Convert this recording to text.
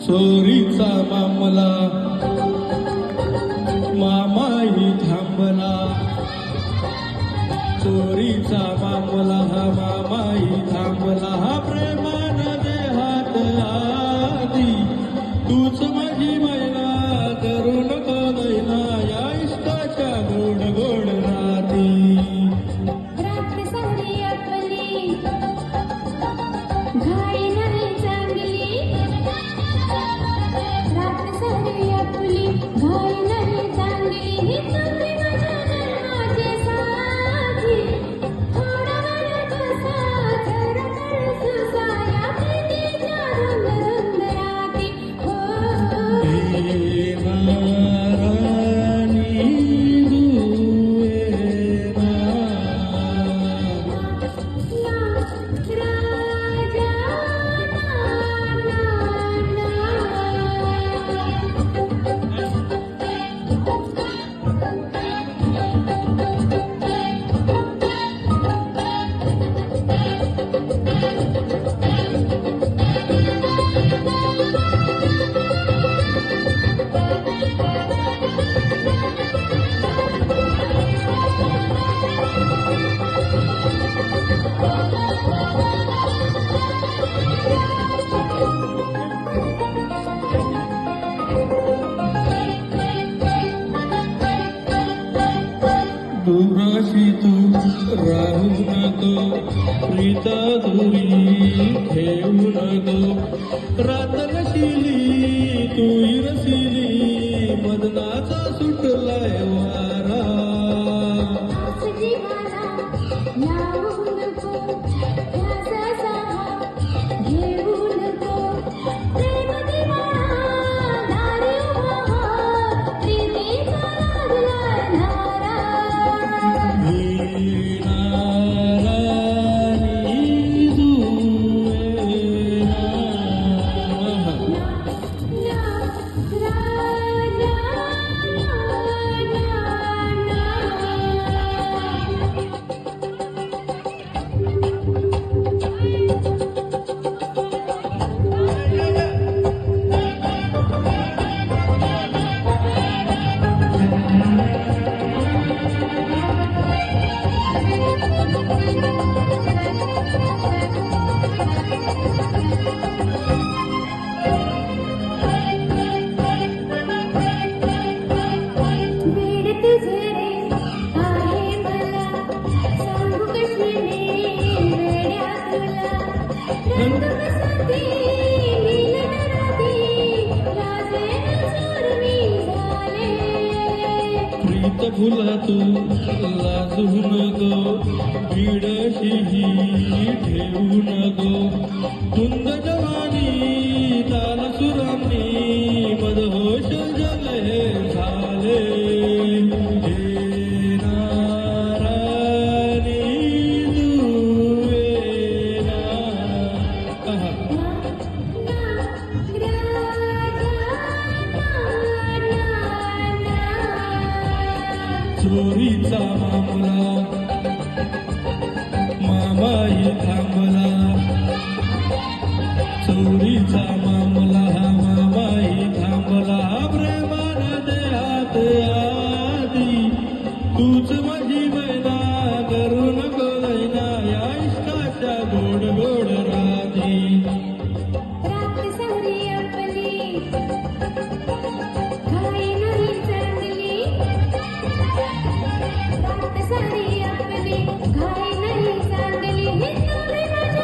चोरीचा मामला मामाही थांबला, चोरीचा मामला हा मामाही थांबला, हा प्रेमानं देहात आधी तूच माझी मैना, करू नको दैना या इष्टाच्या गोड गोड राती. रात्र सारी आपली घाई नाही चांगली, रात्र सारी आपली घाई नाही चांगली, ही तुम्ही माझ्या जन्माचे साथी. थोडा वेळ बसा जरा सुसा या प्रीतीच्या रुंद राती. दुराशी तू राहू नको, प्रीता दुरी ठेवू नको, रात नशिली तू रसिली, मदनाचा सुटलाय वारा. आज जीवाला लावू नको, ध्यासा साहा घेऊ नको, प्रेम दिवाळा दारी उभा, प्रीतीचा लागलाय नारा. प्रीत फुला तू लाजू नको, बीडशी ठेवू नको, कुंद जवानी ताल सुरांनी मदहोश जले झाले. चोरीचा मामला मामाही थांबला, चोरीचा मामला हा मामाही थांबला, प्रेमानं देहात आधी तूच